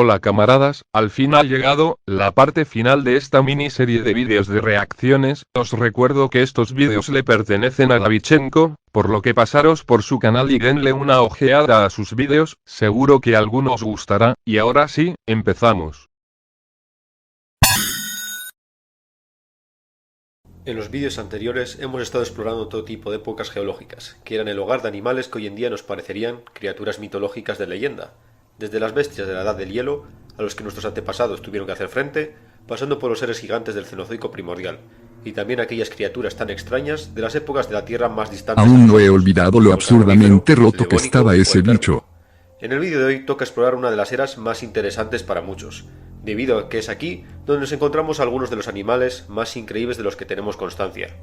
Hola camaradas, al fin ha llegado la parte final de esta miniserie de vídeos de reacciones. Os recuerdo que estos vídeos le pertenecen a Davichenko, por lo que pasaros por su canal y denle una ojeada a sus vídeos, seguro que alguno os gustará, y ahora sí, empezamos. En los vídeos anteriores hemos estado explorando todo tipo de épocas geológicas, que eran el hogar de animales que hoy en día nos parecerían criaturas mitológicas de leyenda, desde las bestias de la edad del hielo, a los que nuestros antepasados tuvieron que hacer frente, pasando por los seres gigantes del Cenozoico primordial, y también aquellas criaturas tan extrañas de las épocas de la Tierra más distantes. Aún no he olvidado lo absurdamente roto que estaba ese bicho. En el vídeo de hoy toca explorar una de las eras más interesantes para muchos, debido a que es aquí donde nos encontramos algunos de los animales más increíbles de los que tenemos constancia.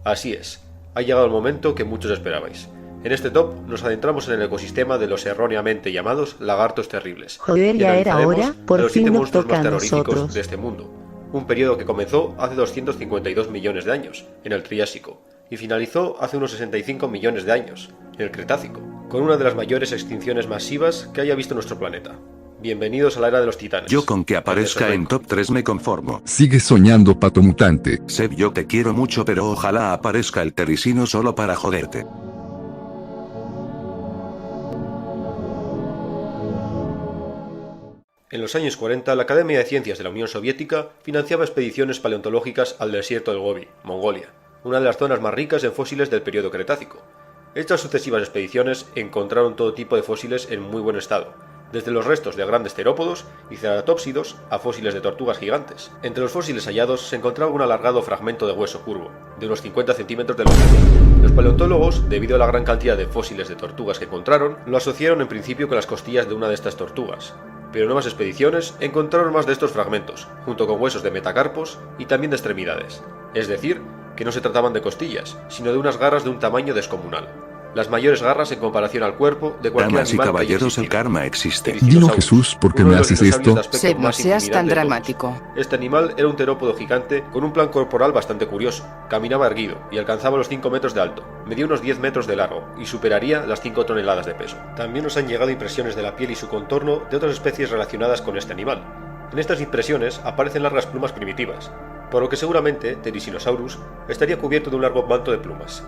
Así es, ha llegado el momento que muchos esperabais. En este top nos adentramos en el ecosistema de los erróneamente llamados lagartos terribles. Joder, ya era hora, por fin nos toca a nosotros. De este mundo, un periodo que comenzó hace 252 millones de años, en el Triásico, y finalizó hace unos 65 millones de años, en el Cretácico, con una de las mayores extinciones masivas que haya visto nuestro planeta. Bienvenidos a la era de los titanes. Yo con que aparezca en top 3 me conformo. Sigue soñando, pato mutante. Seb, yo te quiero mucho, pero ojalá aparezca el Tericino solo para joderte. En los años 40, la Academia de Ciencias de la Unión Soviética financiaba expediciones paleontológicas al desierto del Gobi, Mongolia, una de las zonas más ricas en fósiles del periodo Cretácico. Estas sucesivas expediciones encontraron todo tipo de fósiles en muy buen estado, desde los restos de grandes terópodos y ceratópsidos a fósiles de tortugas gigantes. Entre los fósiles hallados se encontraba un alargado fragmento de hueso curvo, de unos 50 centímetros de longitud. Los paleontólogos, debido a la gran cantidad de fósiles de tortugas que encontraron, lo asociaron en principio con las costillas de una de estas tortugas. Pero nuevas expediciones encontraron más de estos fragmentos, junto con huesos de metacarpos y también de extremidades. Es decir, que no se trataban de costillas, sino de unas garras de un tamaño descomunal. Las mayores garras en comparación al cuerpo de cualquier Damas y animal. caballeros, el karma existe. Dino Jesús, ¿por qué me haces esto? Seb, no seas tan dramático. Este animal era un terópodo gigante con un plan corporal bastante curioso. Caminaba erguido y alcanzaba los 5 metros de alto, medía unos 10 metros de largo y superaría las 5 toneladas de peso. También nos han llegado impresiones de la piel y su contorno de otras especies relacionadas con este animal. En estas impresiones aparecen largas plumas primitivas, por lo que seguramente Therizinosaurus estaría cubierto de un largo manto de plumas.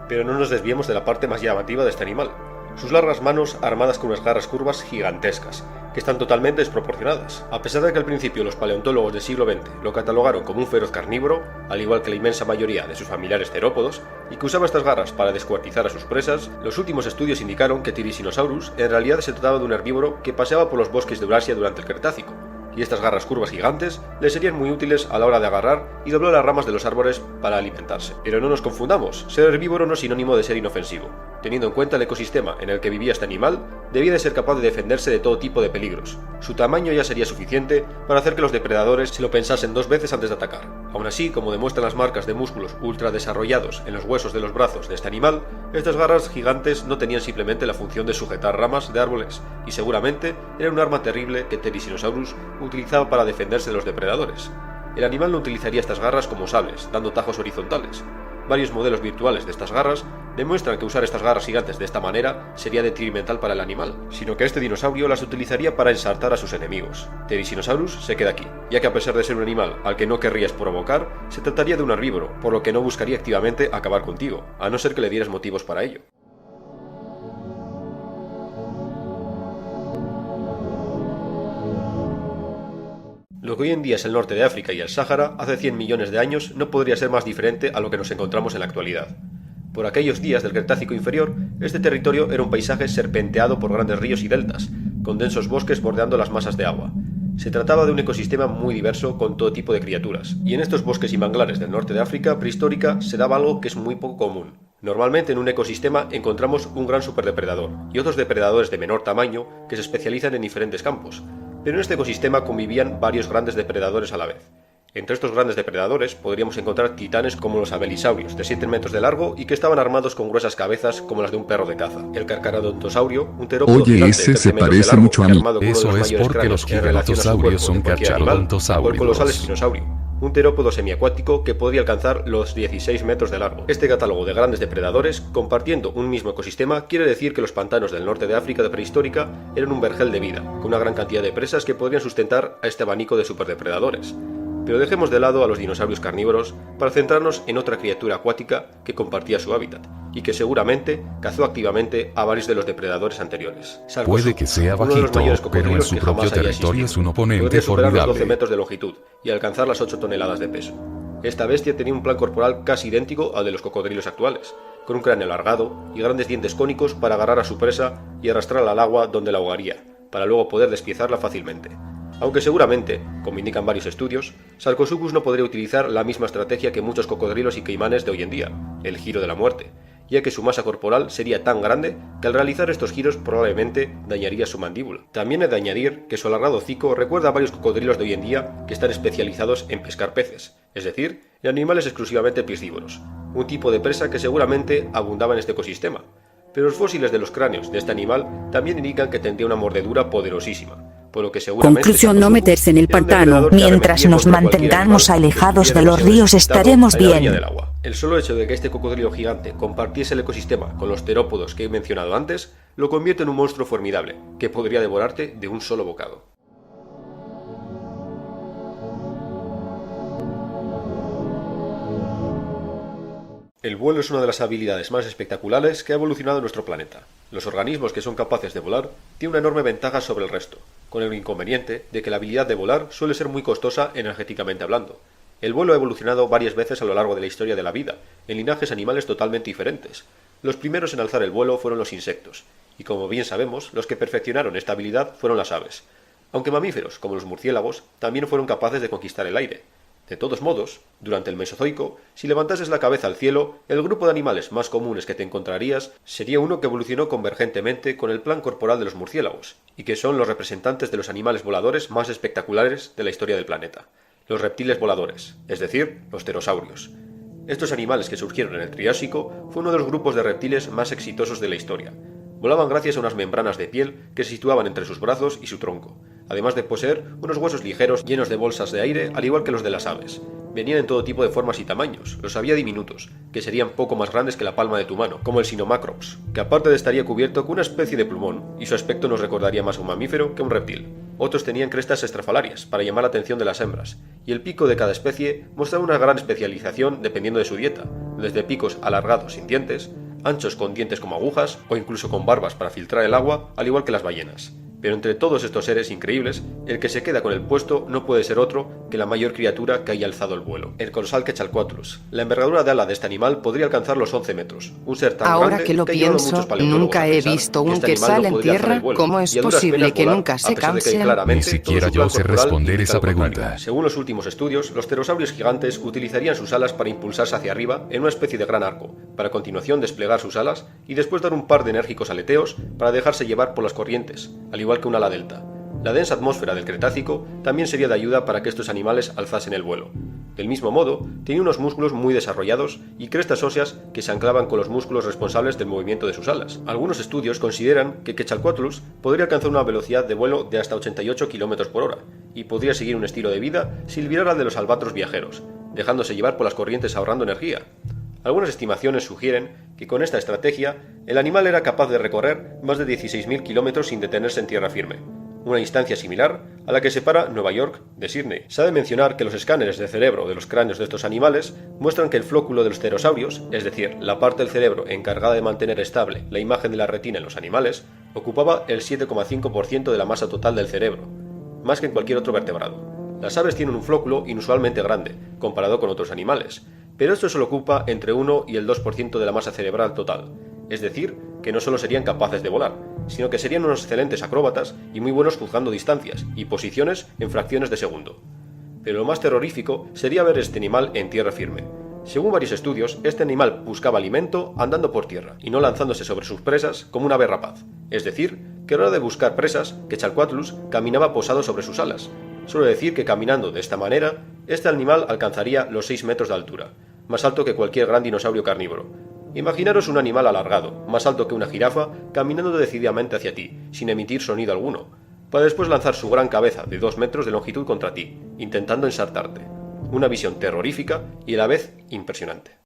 Pero no nos desviemos de la parte más llamativa de este animal, sus largas manos armadas con unas garras curvas gigantescas, que están totalmente desproporcionadas. A pesar de que al principio los paleontólogos del siglo XX lo catalogaron como un feroz carnívoro, al igual que la inmensa mayoría de sus familiares terópodos, y que usaba estas garras para descuartizar a sus presas, los últimos estudios indicaron que Therizinosaurus en realidad se trataba de un herbívoro que paseaba por los bosques de Eurasia durante el Cretácico, y estas garras curvas gigantes le serían muy útiles a la hora de agarrar y doblar las ramas de los árboles para alimentarse. Pero no nos confundamos, ser herbívoro no es sinónimo de ser inofensivo. Teniendo en cuenta el ecosistema en el que vivía este animal, debía de ser capaz de defenderse de todo tipo de peligros. Su tamaño ya sería suficiente para hacer que los depredadores se lo pensasen 2 veces antes de atacar. Aún así, como demuestran las marcas de músculos ultra desarrollados en los huesos de los brazos de este animal, estas garras gigantes no tenían simplemente la función de sujetar ramas de árboles, y seguramente era un arma terrible que Therizinosaurus utilizaba para defenderse de los depredadores. El animal no utilizaría estas garras como sables, dando tajos horizontales. Varios modelos virtuales de estas garras demuestran que usar estas garras gigantes de esta manera sería detrimental para el animal, sino que este dinosaurio las utilizaría para ensartar a sus enemigos. Therizinosaurus se queda aquí, ya que a pesar de ser un animal al que no querrías provocar, se trataría de un herbívoro, por lo que no buscaría activamente acabar contigo, a no ser que le dieras motivos para ello. Lo que hoy en día es el norte de África y el Sáhara, hace 100 millones de años no podría ser más diferente a lo que nos encontramos en la actualidad. Por aquellos días del Cretácico inferior, este territorio era un paisaje serpenteado por grandes ríos y deltas, con densos bosques bordeando las masas de agua. Se trataba de un ecosistema muy diverso con todo tipo de criaturas, y en estos bosques y manglares del norte de África prehistórica se daba algo que es muy poco común. Normalmente en un ecosistema encontramos un gran superdepredador y otros depredadores de menor tamaño que se especializan en diferentes campos, pero en este ecosistema convivían varios grandes depredadores a la vez. Entre estos grandes depredadores podríamos encontrar titanes como los abelisaurios, de 7 metros de largo y que estaban armados con gruesas cabezas como las de un perro de caza. El carcharodontosaurio, un terópodo Oye, gigante ese de se 13 metros de parece largo, mucho a mí. armado con uno de Eso los es mayores porque cráneos los en relación a su cuerpo gigantosaurios son de cualquier animal, o el colosal carcharodontosáuridos. espinosaurio, un terópodo semiacuático que podría alcanzar los 16 metros de largo. Este catálogo de grandes depredadores, compartiendo un mismo ecosistema, quiere decir que los pantanos del norte de África de prehistórica eran un vergel de vida, con una gran cantidad de presas que podrían sustentar a este abanico de superdepredadores. Pero dejemos de lado a los dinosaurios carnívoros para centrarnos en otra criatura acuática que compartía su hábitat, y que seguramente cazó activamente a varios de los depredadores anteriores. Puede que sea bajito, pero en su propio territorio es un oponente podría superar los 12 formidable. metros de longitud y alcanzar las 8 toneladas de peso. Esta bestia tenía un plan corporal casi idéntico al de los cocodrilos actuales, con un cráneo alargado y grandes dientes cónicos para agarrar a su presa y arrastrarla al agua donde la ahogaría, para luego poder despiezarla fácilmente. Aunque seguramente, como indican varios estudios, Sarcosuchus no podría utilizar la misma estrategia que muchos cocodrilos y caimanes de hoy en día, el giro de la muerte, ya que su masa corporal sería tan grande que al realizar estos giros probablemente dañaría su mandíbula. También he de añadir que su alargado hocico recuerda a varios cocodrilos de hoy en día que están especializados en pescar peces, es decir, en animales exclusivamente piscívoros, un tipo de presa que seguramente abundaba en este ecosistema. Pero los fósiles de los cráneos de este animal también indican que tendría una mordedura poderosísima, por lo que seguramente... Conclusión: no meterse en el pantano. Mientras nos mantengamos alejados de los ríos estaremos bien. El solo hecho de que este cocodrilo gigante compartiese el ecosistema con los terópodos que he mencionado antes, lo convierte en un monstruo formidable, que podría devorarte de un solo bocado. El vuelo es una de las habilidades más espectaculares que ha evolucionado en nuestro planeta. Los organismos que son capaces de volar tienen una enorme ventaja sobre el resto, con el inconveniente de que la habilidad de volar suele ser muy costosa energéticamente hablando. El vuelo ha evolucionado varias veces a lo largo de la historia de la vida, en linajes animales totalmente diferentes. Los primeros en alzar el vuelo fueron los insectos, y como bien sabemos, los que perfeccionaron esta habilidad fueron las aves. Aunque mamíferos, como los murciélagos, también fueron capaces de conquistar el aire. De todos modos, durante el Mesozoico, si levantases la cabeza al cielo, el grupo de animales más comunes que te encontrarías sería uno que evolucionó convergentemente con el plan corporal de los murciélagos, y que son los representantes de los animales voladores más espectaculares de la historia del planeta, los reptiles voladores, es decir, los pterosaurios. Estos animales que surgieron en el Triásico fue uno de los grupos de reptiles más exitosos de la historia. Volaban gracias a unas membranas de piel que se situaban entre sus brazos y su tronco, además de poseer unos huesos ligeros llenos de bolsas de aire, al igual que los de las aves. Venían en todo tipo de formas y tamaños, los había diminutos, que serían poco más grandes que la palma de tu mano, como el Sinomacrops, que aparte de estaría cubierto con una especie de plumón, y su aspecto nos recordaría más a un mamífero que a un reptil. Otros tenían crestas estrafalarias, para llamar la atención de las hembras, y el pico de cada especie mostraba una gran especialización dependiendo de su dieta, desde picos alargados sin dientes, anchos con dientes como agujas, o incluso con barbas para filtrar el agua, al igual que las ballenas. Pero entre todos estos seres increíbles, el que se queda con el puesto no puede ser otro que la mayor criatura que haya alzado el vuelo, el colosal Quetzalcóatlus. La envergadura de ala de este animal podría alcanzar los 11 metros, un ser tan Ahora grande que lo ha llevado a pienso, muchos paleontólogos nunca a he pensar visto que un este animal quetzal no en podría alzar tierra. el vuelo, ¿Cómo es y a duras posible penas que volar, nunca a se pesar de que cansen? claramente Ni siquiera todo su yo plan sé corporal responder indica esa lo contrario. pregunta. Según los últimos estudios, los pterosaurios gigantes utilizarían sus alas para impulsarse hacia arriba en una especie de gran arco, para a continuación desplegar sus alas y después dar un par de enérgicos aleteos para dejarse llevar por las corrientes, al igual que un ala delta. La densa atmósfera del Cretácico también sería de ayuda para que estos animales alzasen el vuelo. Del mismo modo, tenía unos músculos muy desarrollados y crestas óseas que se anclaban con los músculos responsables del movimiento de sus alas. Algunos estudios consideran que Quetzalcóatlus podría alcanzar una velocidad de vuelo de hasta 88 km por hora y podría seguir un estilo de vida similar al de los albatros viajeros, dejándose llevar por las corrientes ahorrando energía. Algunas estimaciones sugieren que con esta estrategia el animal era capaz de recorrer más de 16.000 km sin detenerse en tierra firme, una distancia similar a la que separa Nueva York de Sydney. Se ha de mencionar que los escáneres de cerebro de los cráneos de estos animales muestran que el flóculo de los pterosaurios, es decir, la parte del cerebro encargada de mantener estable la imagen de la retina en los animales, ocupaba el 7,5% de la masa total del cerebro, más que en cualquier otro vertebrado. Las aves tienen un flóculo inusualmente grande, comparado con otros animales, pero esto solo ocupa entre 1 y el 2% de la masa cerebral total, es decir, que no solo serían capaces de volar, sino que serían unos excelentes acróbatas y muy buenos juzgando distancias y posiciones en fracciones de segundo. Pero lo más terrorífico sería ver este animal en tierra firme. Según varios estudios, este animal buscaba alimento andando por tierra y no lanzándose sobre sus presas como un ave rapaz, es decir, que a la hora de buscar presas, Quetzalcóatlus caminaba posado sobre sus alas. Suele decir que caminando de esta manera, este animal alcanzaría los 6 metros de altura, más alto que cualquier gran dinosaurio carnívoro. Imaginaros un animal alargado, más alto que una jirafa, caminando decididamente hacia ti, sin emitir sonido alguno, para después lanzar su gran cabeza de 2 metros de longitud contra ti, intentando ensartarte. una visión terrorífica y a la vez impresionante.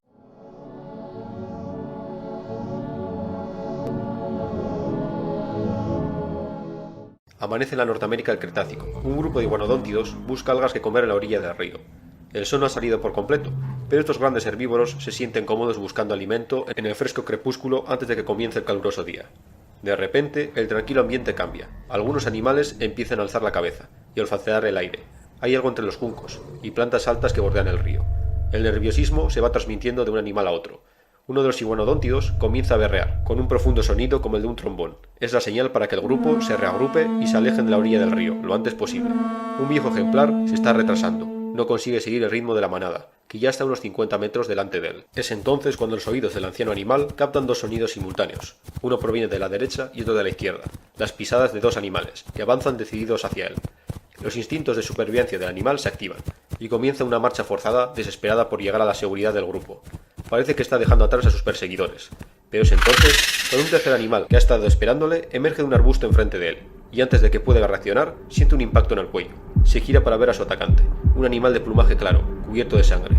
Amanece en la Norteamérica del Cretácico. Un grupo de iguanodóntidos busca algas que comer en la orilla del río. El sol no ha salido por completo, pero estos grandes herbívoros se sienten cómodos buscando alimento en el fresco crepúsculo antes de que comience el caluroso día. De repente, el tranquilo ambiente cambia. Algunos animales empiezan a alzar la cabeza y a olfatear el aire. Hay algo entre los juncos y plantas altas que bordean el río. El nerviosismo se va transmitiendo de un animal a otro. Uno de los iguanodóntidos comienza a berrear, con un profundo sonido como el de un trombón. Es la señal para que el grupo se reagrupe y se alejen de la orilla del río, lo antes posible. Un viejo ejemplar se está retrasando. No consigue seguir el ritmo de la manada, que ya está a unos 50 metros delante de él. Es entonces cuando los oídos del anciano animal captan dos sonidos simultáneos. Uno proviene de la derecha y otro de la izquierda. Las pisadas de dos animales, que avanzan decididos hacia él. Los instintos de supervivencia del animal se activan, y comienza una marcha forzada, desesperada por llegar a la seguridad del grupo. Parece que está dejando atrás a sus perseguidores, pero es entonces cuando un tercer animal que ha estado esperándole emerge de un arbusto enfrente de él, y antes de que pueda reaccionar, siente un impacto en el cuello. Se gira para ver a su atacante, un animal de plumaje claro, cubierto de sangre.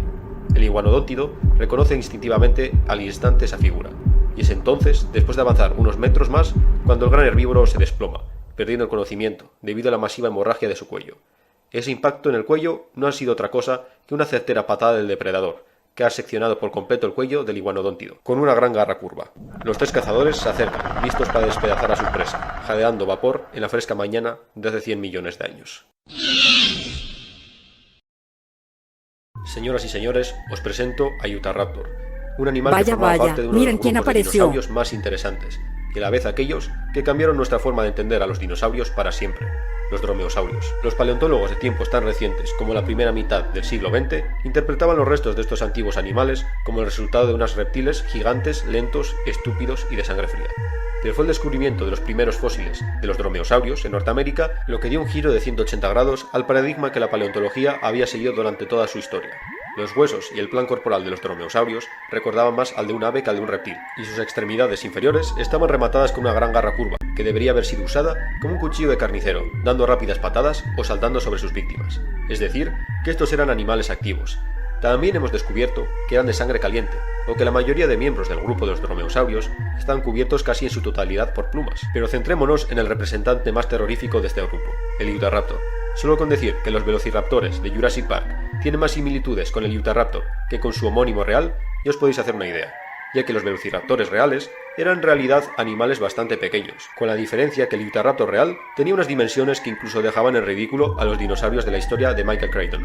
El iguanodóntido reconoce instintivamente al instante esa figura, y es entonces, después de avanzar unos metros más, cuando el gran herbívoro se desploma, perdiendo el conocimiento, debido a la masiva hemorragia de su cuello. Ese impacto en el cuello no ha sido otra cosa que una certera patada del depredador, que ha seccionado por completo el cuello del iguanodóntido, con una gran garra curva. Los tres cazadores se acercan, listos para despedazar a su presa, jadeando vapor en la fresca mañana de hace 100 millones de años. Señoras y señores, os presento a Utahraptor, un animal que formaba parte de uno de los grupos de dinosaurios más interesantes, y a la vez aquellos que cambiaron nuestra forma de entender a los dinosaurios para siempre, los dromeosaurios. Los paleontólogos de tiempos tan recientes como la primera mitad del siglo XX interpretaban los restos de estos antiguos animales como el resultado de unos reptiles gigantes, lentos, estúpidos y de sangre fría. Pero fue el descubrimiento de los primeros fósiles de los dromeosaurios en Norteamérica lo que dio un giro de 180 grados al paradigma que la paleontología había seguido durante toda su historia. Los huesos y el plan corporal de los dromeosaurios recordaban más al de un ave que al de un reptil, y sus extremidades inferiores estaban rematadas con una gran garra curva, que debería haber sido usada como un cuchillo de carnicero, dando rápidas patadas o saltando sobre sus víctimas. Es decir, que estos eran animales activos. También hemos descubierto que eran de sangre caliente, o que la mayoría de miembros del grupo de los dromeosaurios están cubiertos casi en su totalidad por plumas. Pero centrémonos en el representante más terrorífico de este grupo, el Utahraptor. Solo con decir que los velociraptores de Jurassic Park tienen más similitudes con el Utahraptor que con su homónimo real, ya os podéis hacer una idea, ya que los velociraptores reales eran en realidad animales bastante pequeños, con la diferencia que el Utahraptor real tenía unas dimensiones que incluso dejaban en ridículo a los dinosaurios de la historia de Michael Crichton.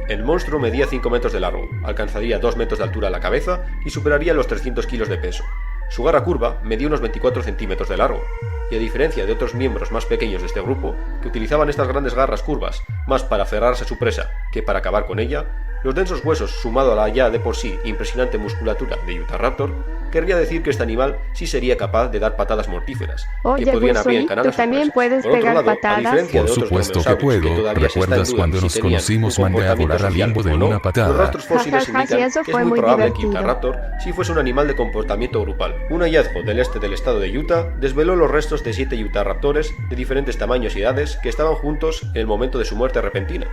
El monstruo medía 5 metros de largo, alcanzaría 2 metros de altura a la cabeza y superaría los 300 kilos de peso. Su garra curva medía unos 24 centímetros de largo, y a diferencia de otros miembros más pequeños de este grupo, que utilizaban estas grandes garras curvas más para aferrarse a su presa que para acabar con ella, los densos huesos sumado a la ya de por sí impresionante musculatura de Utahraptor, querría decir que este animal sí sería capaz de dar patadas mortíferas, que podrían abrir el canal a sus también presas. puedes pegar patadas. Por supuesto que puedo. ¿Recuerdas cuando nos conocimos mandé a volar al limbo de una Los patada? rastros fósiles indican que es muy probable que Utahraptor sí fuese un animal de comportamiento grupal. Un hallazgo del este del estado de Utah desveló los restos de 7 Utahraptores de diferentes tamaños y edades que estaban juntos en el momento de su muerte repentina.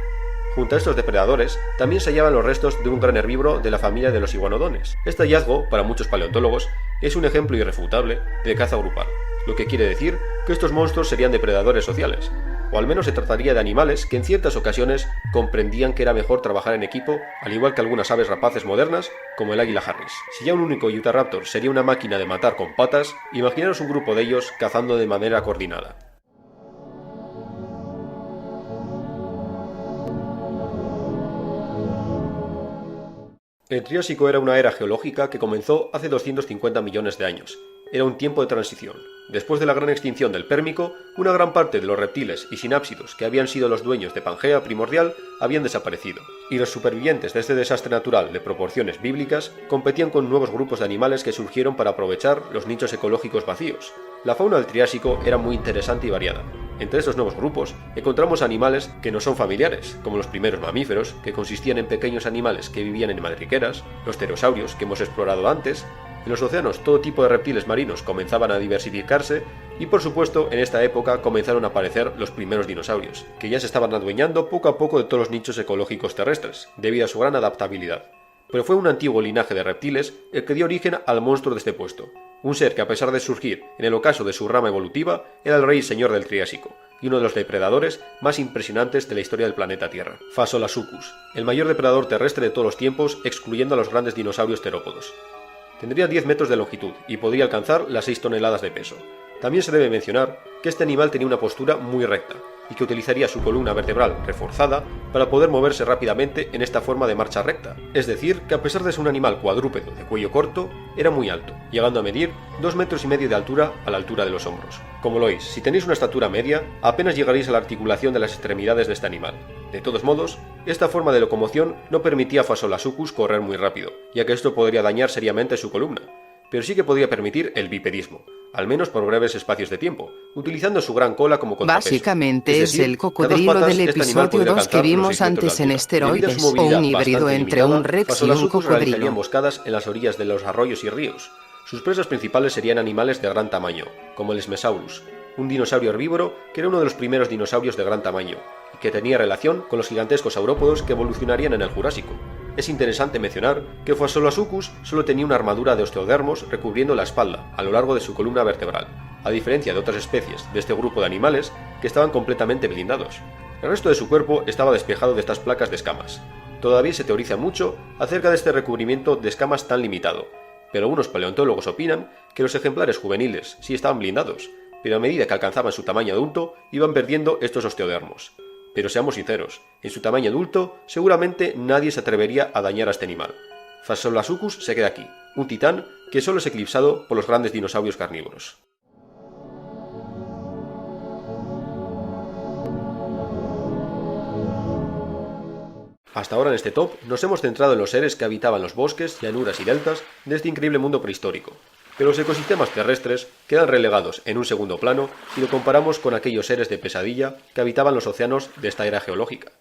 Junto a estos depredadores, también se hallaban los restos de un gran herbívoro de la familia de los iguanodones. Este hallazgo, para muchos paleontólogos, es un ejemplo irrefutable de caza grupal, lo que quiere decir que estos monstruos serían depredadores sociales, o al menos se trataría de animales que en ciertas ocasiones comprendían que era mejor trabajar en equipo, al igual que algunas aves rapaces modernas, como el águila Harris. Si ya un único Utahraptor sería una máquina de matar con patas, imaginaros un grupo de ellos cazando de manera coordinada. El Triásico era una era geológica que comenzó hace 250 millones de años. Era un tiempo de transición. Después de la gran extinción del Pérmico, una gran parte de los reptiles y sinápsidos que habían sido los dueños de Pangea primordial habían desaparecido, y los supervivientes de este desastre natural de proporciones bíblicas competían con nuevos grupos de animales que surgieron para aprovechar los nichos ecológicos vacíos. La fauna del Triásico era muy interesante y variada. Entre estos nuevos grupos encontramos animales que no son familiares, como los primeros mamíferos, que consistían en pequeños animales que vivían en madrigueras, los pterosaurios que hemos explorado antes, En los océanos todo tipo de reptiles marinos comenzaban a diversificarse y por supuesto en esta época comenzaron a aparecer los primeros dinosaurios, que ya se estaban adueñando poco a poco de todos los nichos ecológicos terrestres, debido a su gran adaptabilidad. Pero fue un antiguo linaje de reptiles el que dio origen al monstruo de este puesto, un ser que a pesar de surgir en el ocaso de su rama evolutiva, era el rey y señor del Triásico, y uno de los depredadores más impresionantes de la historia del planeta Tierra, Phaseolasuchus, el mayor depredador terrestre de todos los tiempos, excluyendo a los grandes dinosaurios terópodos. Tendría 10 metros de longitud y podría alcanzar las 6 toneladas de peso. También se debe mencionar que este animal tenía una postura muy recta y que utilizaría su columna vertebral reforzada para poder moverse rápidamente en esta forma de marcha recta. Es decir, que a pesar de ser un animal cuadrúpedo de cuello corto, era muy alto, llegando a medir 2,5 metros de altura a la altura de los hombros. Como lo oís, si tenéis una estatura media, apenas llegaréis a la articulación de las extremidades de este animal. De todos modos, esta forma de locomoción no permitía a Phaseolasuchus correr muy rápido, ya que esto podría dañar seriamente su columna, pero sí que podía permitir el bipedismo, al menos por breves espacios de tiempo, utilizando su gran cola como contrapeso. Básicamente es el cocodrilo del episodio 2 que vimos antes en Esteroides, o un híbrido entre un rex y un cocodrilo. Emboscadas en las orillas de los arroyos y ríos. Sus presas principales serían animales de gran tamaño, como el Smesaurus, un dinosaurio herbívoro que era uno de los primeros dinosaurios de gran tamaño, y que tenía relación con los gigantescos saurópodos que evolucionarían en el Jurásico. Es interesante mencionar que Phaseolasuchus solo tenía una armadura de osteodermos recubriendo la espalda a lo largo de su columna vertebral, a diferencia de otras especies de este grupo de animales que estaban completamente blindados. El resto de su cuerpo estaba despejado de estas placas de escamas. Todavía se teoriza mucho acerca de este recubrimiento de escamas tan limitado, pero algunos paleontólogos opinan que los ejemplares juveniles sí estaban blindados, pero a medida que alcanzaban su tamaño adulto iban perdiendo estos osteodermos. Pero seamos sinceros, en su tamaño adulto seguramente nadie se atrevería a dañar a este animal. Phaseolasuchus se queda aquí, un titán que solo es eclipsado por los grandes dinosaurios carnívoros. Hasta ahora en este top nos hemos centrado en los seres que habitaban los bosques, llanuras y deltas de este increíble mundo prehistórico. Pero los ecosistemas terrestres quedan relegados en un segundo plano si lo comparamos con aquellos seres de pesadilla que habitaban los océanos de esta era geológica.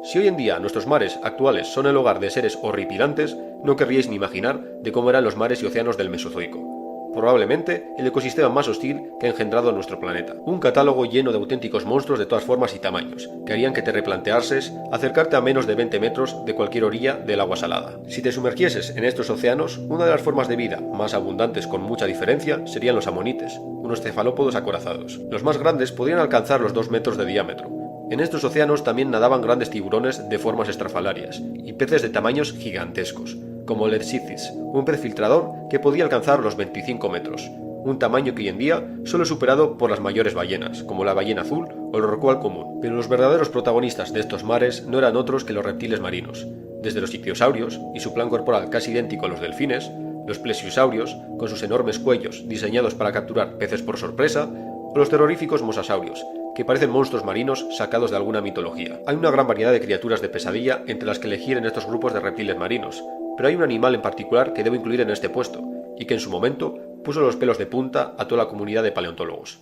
Si hoy en día nuestros mares actuales son el hogar de seres horripilantes, no querríais ni imaginar de cómo eran los mares y océanos del Mesozoico. Probablemente el ecosistema más hostil que ha engendrado nuestro planeta. Un catálogo lleno de auténticos monstruos de todas formas y tamaños, que harían que te replanteases acercarte a menos de 20 metros de cualquier orilla del agua salada. Si te sumergieses en estos océanos, una de las formas de vida más abundantes con mucha diferencia serían los amonites, unos cefalópodos acorazados. Los más grandes podrían alcanzar los 2 metros de diámetro. En estos océanos también nadaban grandes tiburones de formas estrafalarias y peces de tamaños gigantescos, como el Ersicis, un pez filtrador que podía alcanzar los 25 metros, un tamaño que hoy en día solo es superado por las mayores ballenas, como la ballena azul o el rorcual común. Pero los verdaderos protagonistas de estos mares no eran otros que los reptiles marinos, desde los ictiosaurios y su plan corporal casi idéntico a los delfines, los plesiosaurios, con sus enormes cuellos diseñados para capturar peces por sorpresa, o los terroríficos mosasaurios, que parecen monstruos marinos sacados de alguna mitología. Hay una gran variedad de criaturas de pesadilla entre las que elegir en estos grupos de reptiles marinos, pero hay un animal en particular que debo incluir en este puesto, y que en su momento puso los pelos de punta a toda la comunidad de paleontólogos.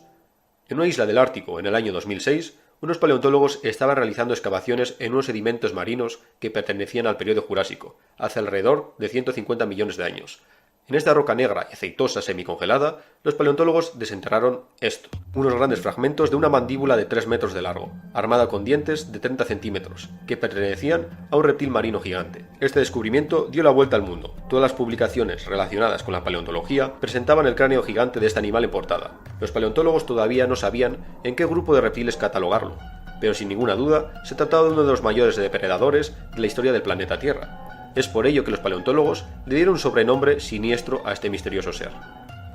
En una isla del Ártico, en el año 2006, unos paleontólogos estaban realizando excavaciones en unos sedimentos marinos que pertenecían al periodo Jurásico, hace alrededor de 150 millones de años. En esta roca negra y aceitosa semicongelada, los paleontólogos desenterraron esto, unos grandes fragmentos de una mandíbula de 3 metros de largo, armada con dientes de 30 centímetros, que pertenecían a un reptil marino gigante. Este descubrimiento dio la vuelta al mundo. Todas las publicaciones relacionadas con la paleontología presentaban el cráneo gigante de este animal en portada. Los paleontólogos todavía no sabían en qué grupo de reptiles catalogarlo, pero sin ninguna duda se trataba de uno de los mayores depredadores de la historia del planeta Tierra. Es por ello que los paleontólogos le dieron un sobrenombre siniestro a este misterioso ser: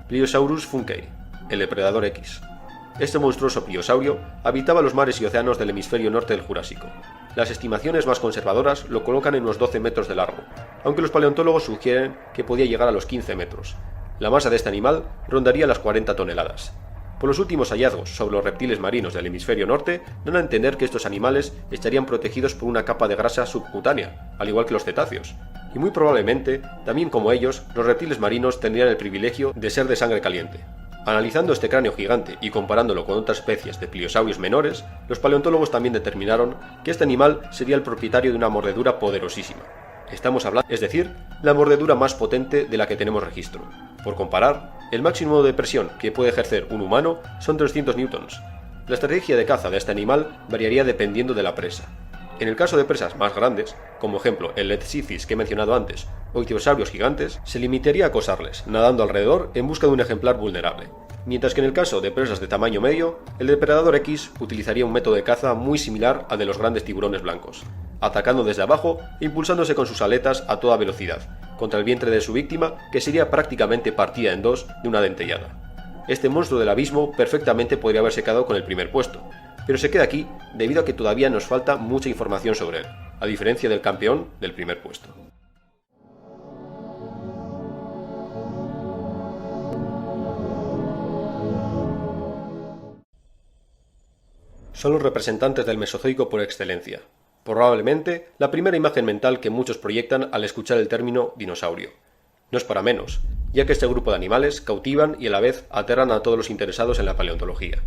Pliosaurus funkei, el depredador X. Este monstruoso pliosaurio habitaba los mares y océanos del hemisferio norte del Jurásico. Las estimaciones más conservadoras lo colocan en unos 12 metros de largo, aunque los paleontólogos sugieren que podía llegar a los 15 metros. La masa de este animal rondaría las 40 toneladas. Por los últimos hallazgos sobre los reptiles marinos del hemisferio norte, dan a entender que estos animales estarían protegidos por una capa de grasa subcutánea, al igual que los cetáceos, y muy probablemente, también como ellos, los reptiles marinos tendrían el privilegio de ser de sangre caliente. Analizando este cráneo gigante y comparándolo con otras especies de pliosaurios menores, los paleontólogos también determinaron que este animal sería el propietario de una mordedura poderosísima. Estamos hablando, es decir, la mordedura más potente de la que tenemos registro. Por comparar, el máximo de presión que puede ejercer un humano son 300 newtons. La estrategia de caza de este animal variaría dependiendo de la presa. En el caso de presas más grandes, como ejemplo el Letzicis que he mencionado antes, o ictiosaurios gigantes, se limitaría a acosarles, nadando alrededor en busca de un ejemplar vulnerable. Mientras que en el caso de presas de tamaño medio, el depredador X utilizaría un método de caza muy similar al de los grandes tiburones blancos, atacando desde abajo e impulsándose con sus aletas a toda velocidad, contra el vientre de su víctima, que sería prácticamente partida en dos de una dentellada. Este monstruo del abismo perfectamente podría haberse quedado con el primer puesto, pero se queda aquí debido a que todavía nos falta mucha información sobre él, a diferencia del campeón del primer puesto. Son los representantes del Mesozoico por excelencia. Probablemente la primera imagen mental que muchos proyectan al escuchar el término dinosaurio. No es para menos, ya que este grupo de animales cautivan y a la vez aterran a todos los interesados en la paleontología.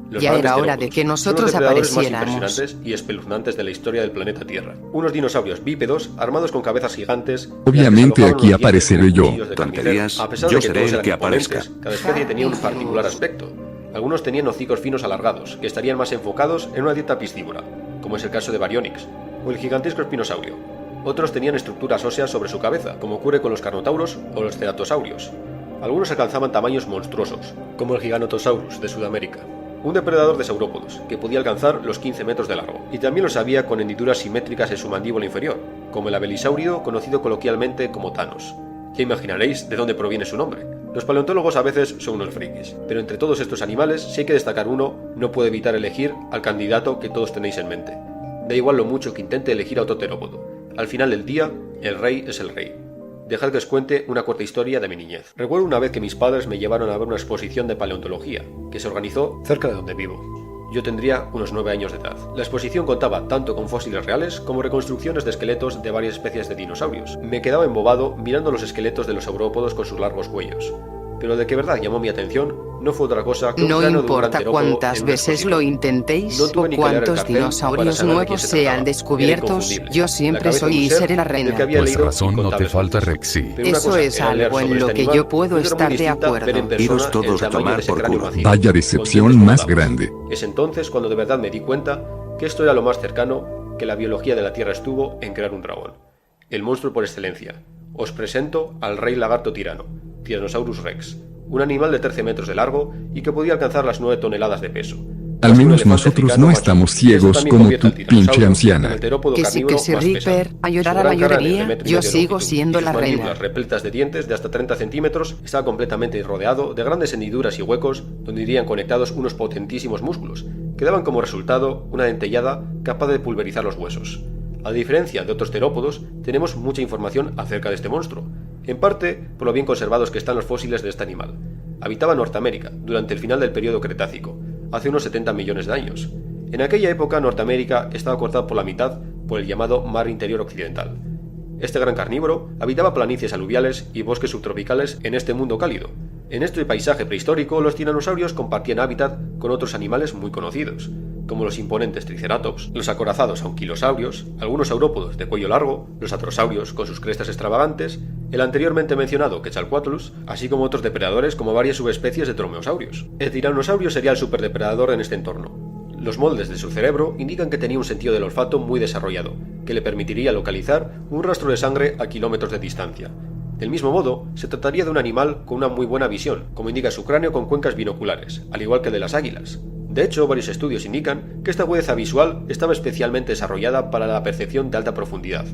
Los ya era hora de que nosotros apareciéramos. Más impresionantes y espeluznantes de la historia del planeta Tierra. Unos dinosaurios bípedos armados con cabezas gigantes. Obviamente aquí apareceré yo. Tonterías, yo seré el que aparezca. Cada especie tenía un particular aspecto. Algunos tenían hocicos finos alargados, que estarían más enfocados en una dieta piscívora, como es el caso de Baryonyx, o el gigantesco espinosaurio. Otros tenían estructuras óseas sobre su cabeza, como ocurre con los carnotauros o los ceratosaurios. Algunos alcanzaban tamaños monstruosos, como el Giganotosaurus de Sudamérica, un depredador de saurópodos, que podía alcanzar los 15 metros de largo, y también los había con hendiduras simétricas en su mandíbula inferior, como el abelisáurido conocido coloquialmente como Thanos. Ya imaginaréis de dónde proviene su nombre. Los paleontólogos a veces son unos frikis, pero entre todos estos animales, si hay que destacar uno, no puedo evitar elegir al candidato que todos tenéis en mente. Da igual lo mucho que intente elegir a otro terópodo. Al final del día, el rey es el rey. Dejad que os cuente una corta historia de mi niñez. Recuerdo una vez que mis padres me llevaron a ver una exposición de paleontología, que se organizó cerca de donde vivo. Yo tendría unos 9 años de edad. La exposición contaba tanto con fósiles reales como reconstrucciones de esqueletos de varias especies de dinosaurios. Me quedaba embobado mirando los esqueletos de los saurópodos con sus largos cuellos. Pero de que verdad llamó mi atención no fue otra cosa que un no cráneo importa de un gran cuántas veces lo intentéis no o cuántos dinosaurios nuevos sean descubiertos, yo siempre soy y seré la reina. Pues razón no te falta, Rexy. Eso es algo en lo que yo puedo estar de acuerdo. Iros todos a tomar por culo. Vaya decepción más grande. Es entonces cuando de verdad me di cuenta que esto era lo más cercano que la biología de la Tierra estuvo en crear un dragón. El monstruo por excelencia. Os presento al rey lagarto tirano, Tyrannosaurus Rex, un animal de 13 metros de largo y que podía alcanzar las 9 toneladas de peso. Al menos nosotros no estamos ciegos como tu pinche anciana. Que sí, Reaper, ayudar a la mayoría, yo sigo siendo la reina. Las repletas de dientes de hasta 30 centímetros estaba completamente rodeado de grandes hendiduras y huecos donde irían conectados unos potentísimos músculos, que daban como resultado una dentellada capaz de pulverizar los huesos. A diferencia de otros terópodos, tenemos mucha información acerca de este monstruo, en parte por lo bien conservados que están los fósiles de este animal. Habitaba en Norteamérica durante el final del período Cretácico, hace unos 70 millones de años. En aquella época Norteamérica estaba cortada por la mitad por el llamado Mar Interior Occidental. Este gran carnívoro habitaba planicies aluviales y bosques subtropicales en este mundo cálido. En este paisaje prehistórico los tiranosaurios compartían hábitat con otros animales muy conocidos, como los imponentes triceratops, los acorazados anquilosaurios, algunos saurópodos de cuello largo, los atrosaurios con sus crestas extravagantes, el anteriormente mencionado Quetzalcoatlus, así como otros depredadores como varias subespecies de dromeosaurios. El tiranosaurio sería el superdepredador en este entorno. Los moldes de su cerebro indican que tenía un sentido del olfato muy desarrollado, que le permitiría localizar un rastro de sangre a kilómetros de distancia. Del mismo modo, se trataría de un animal con una muy buena visión, como indica su cráneo con cuencas binoculares, al igual que el de las águilas. De hecho, varios estudios indican que esta agudeza visual estaba especialmente desarrollada para la percepción de alta profundidad.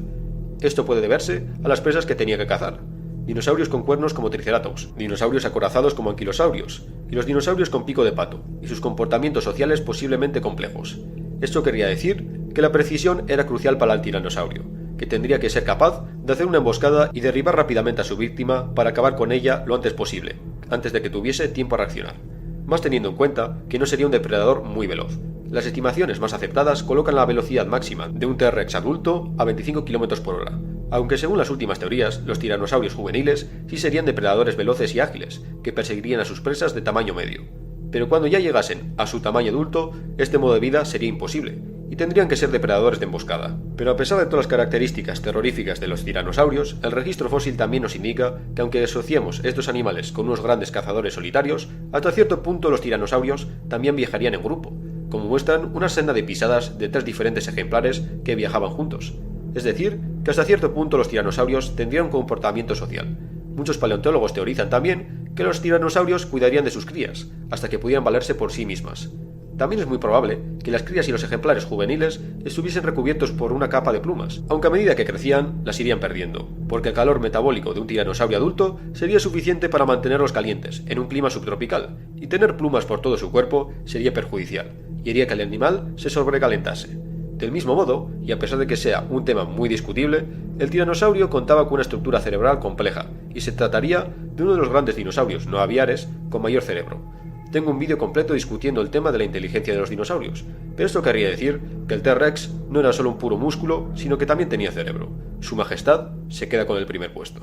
Esto puede deberse a las presas que tenía que cazar. Dinosaurios con cuernos como Triceratops, dinosaurios acorazados como anquilosaurios, y los dinosaurios con pico de pato, y sus comportamientos sociales posiblemente complejos. Esto querría decir que la precisión era crucial para el tiranosaurio, que tendría que ser capaz de hacer una emboscada y derribar rápidamente a su víctima para acabar con ella lo antes posible, antes de que tuviese tiempo a reaccionar. Más teniendo en cuenta que no sería un depredador muy veloz. Las estimaciones más aceptadas colocan la velocidad máxima de un T-Rex adulto a 25 km por hora, aunque según las últimas teorías, los tiranosaurios juveniles sí serían depredadores veloces y ágiles, que perseguirían a sus presas de tamaño medio. Pero cuando ya llegasen a su tamaño adulto, este modo de vida sería imposible, y y tendrían que ser depredadores de emboscada. Pero a pesar de todas las características terroríficas de los tiranosaurios, el registro fósil también nos indica que aunque asociemos estos animales con unos grandes cazadores solitarios, hasta cierto punto los tiranosaurios también viajarían en grupo, como muestran una senda de pisadas de 3 diferentes ejemplares que viajaban juntos. Es decir, que hasta cierto punto los tiranosaurios tendrían un comportamiento social. Muchos paleontólogos teorizan también que los tiranosaurios cuidarían de sus crías, hasta que pudieran valerse por sí mismas. También es muy probable que las crías y los ejemplares juveniles estuviesen recubiertos por una capa de plumas, aunque a medida que crecían las irían perdiendo, porque el calor metabólico de un tiranosaurio adulto sería suficiente para mantenerlos calientes en un clima subtropical, y tener plumas por todo su cuerpo sería perjudicial, y haría que el animal se sobrecalentase. Del mismo modo, y a pesar de que sea un tema muy discutible, el tiranosaurio contaba con una estructura cerebral compleja, y se trataría de uno de los grandes dinosaurios no aviares con mayor cerebro. Tengo un vídeo completo discutiendo el tema de la inteligencia de los dinosaurios, pero esto querría decir que el T-Rex no era solo un puro músculo, sino que también tenía cerebro. Su Majestad se queda con el primer puesto.